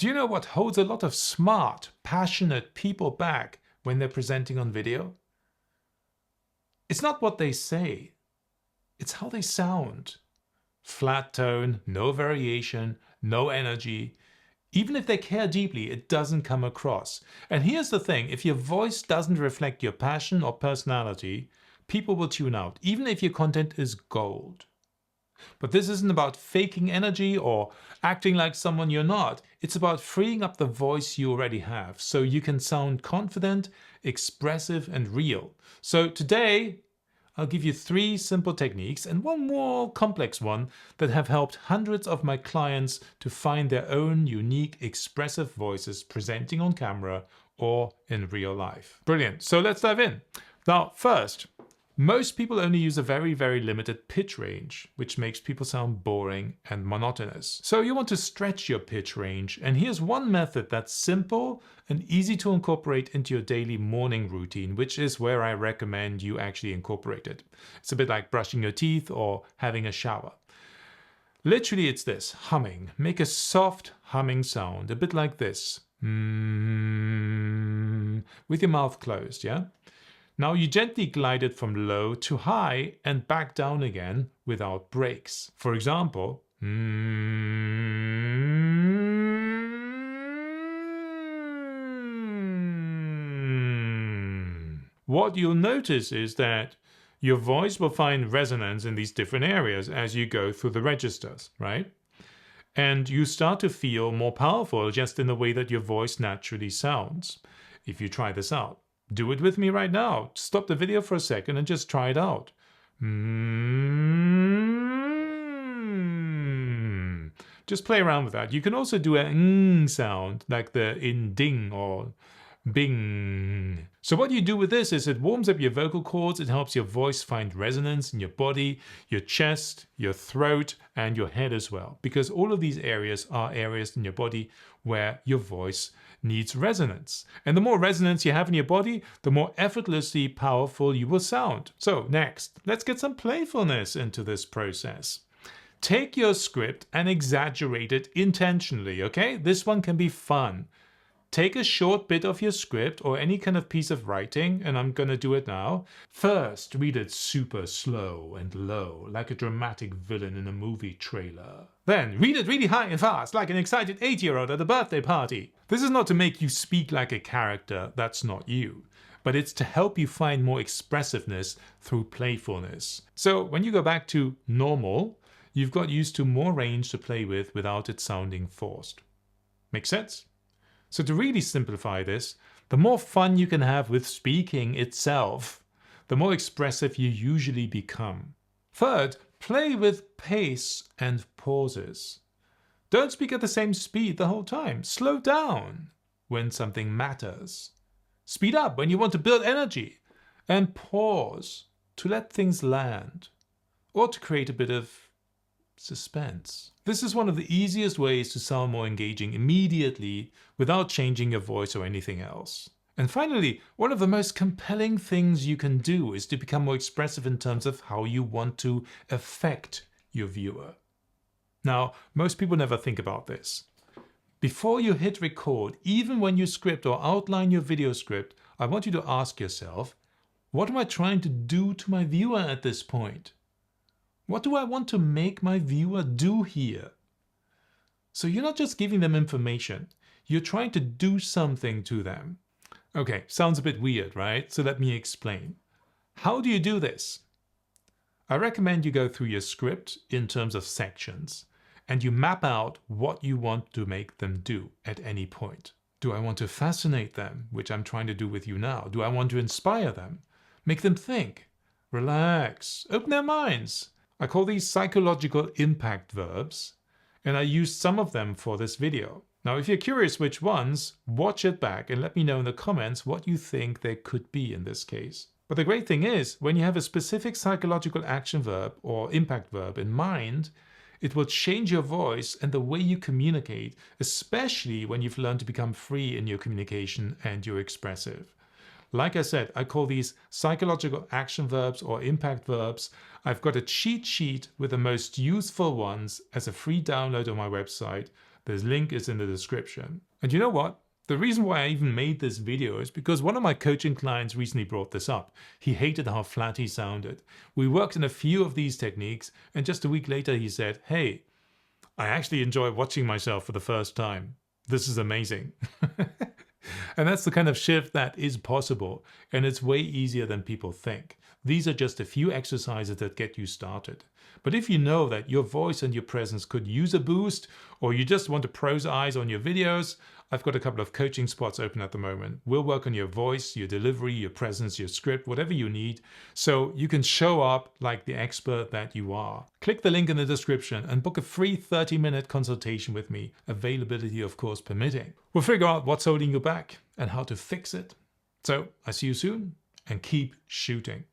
Do you know what holds a lot of smart, passionate people back when they're presenting on video? It's not what they say, it's how they sound. Flat tone, no variation, no energy. Even if they care deeply, it doesn't come across. And here's the thing, if your voice doesn't reflect your passion or personality, people will tune out, even if your content is gold. But this isn't about faking energy or acting like someone you're not. It's about freeing up the voice you already have so you can sound confident, expressive, and real. So today, I'll give you 3 simple techniques and one more complex one that have helped hundreds of my clients to find their own unique, expressive voices presenting on camera or in real life. Brilliant. So let's dive in. Now, first, most people only use a very, very limited pitch range, which makes people sound boring and monotonous. So you want to stretch your pitch range, and here's one method that's simple and easy to incorporate into your daily morning routine, which is where I recommend you actually incorporate it. It's a bit like brushing your teeth or having a shower. Literally, it's this: humming. Make a soft humming sound, a bit like this. With your mouth closed, yeah? Now you gently glide it from low to high and back down again without breaks. For example, what you'll notice is that your voice will find resonance in these different areas as you go through the registers, right? And you start to feel more powerful just in the way that your voice naturally sounds. If you try this out, do it with me right now. Stop the video for a second and just try it out. Just play around with that. You can also do a ng sound, like the in ding or bing. So what you do with this is it warms up your vocal cords, it helps your voice find resonance in your body, your chest, your throat, and your head as well. Because all of these areas are areas in your body where your voice needs resonance. And the more resonance you have in your body, the more effortlessly powerful you will sound. So next, let's get some playfulness into this process. Take your script and exaggerate it intentionally, okay? This one can be fun. Take a short bit of your script or any kind of piece of writing, and I'm gonna do it now. First, read it super slow and low, like a dramatic villain in a movie trailer. Then, read it really high and fast, like an excited 8-year-old at a birthday party. This is not to make you speak like a character, that's not you. But it's to help you find more expressiveness through playfulness. So, when you go back to normal, you've got used to more range to play with without it sounding forced. Make sense? So to really simplify this, the more fun you can have with speaking itself, the more expressive you usually become. Third, play with pace and pauses. Don't speak at the same speed the whole time. Slow down when something matters. Speed up when you want to build energy. And pause to let things land or to create a bit of suspense. This is one of the easiest ways to sound more engaging immediately without changing your voice or anything else. And finally, one of the most compelling things you can do is to become more expressive in terms of how you want to affect your viewer. Now, most people never think about this. Before you hit record, even when you script or outline your video script, I want you to ask yourself, what am I trying to do to my viewer at this point? What do I want to make my viewer do here? So you're not just giving them information, you're trying to do something to them. Okay, sounds a bit weird, right? So let me explain. How do you do this? I recommend you go through your script in terms of sections and you map out what you want to make them do at any point. Do I want to fascinate them, which I'm trying to do with you now? Do I want to inspire them? Make them think, relax, open their minds. I call these psychological impact verbs, and I used some of them for this video. Now, if you're curious which ones, watch it back and let me know in the comments what you think they could be in this case. But the great thing is, when you have a specific psychological action verb or impact verb in mind, it will change your voice and the way you communicate, especially when you've learned to become free in your communication and you're expressive. Like I said, I call these psychological action verbs or impact verbs. I've got a cheat sheet with the most useful ones as a free download on my website. The link is in the description. And you know what? The reason why I even made this video is because one of my coaching clients recently brought this up. He hated how flat he sounded. We worked in a few of these techniques, and just a week later he said, "Hey, I actually enjoy watching myself for the first time. This is amazing." And that's the kind of shift that is possible, and it's way easier than people think. These are just a few exercises that get you started. But if you know that your voice and your presence could use a boost, or you just want to pros eyes on your videos, I've got a couple of coaching spots open at the moment. We'll work on your voice, your delivery, your presence, your script, whatever you need, so you can show up like the expert that you are. Click the link in the description and book a free 30-minute consultation with me, availability of course permitting. We'll figure out what's holding you back and how to fix it. So I see you soon, and keep shooting.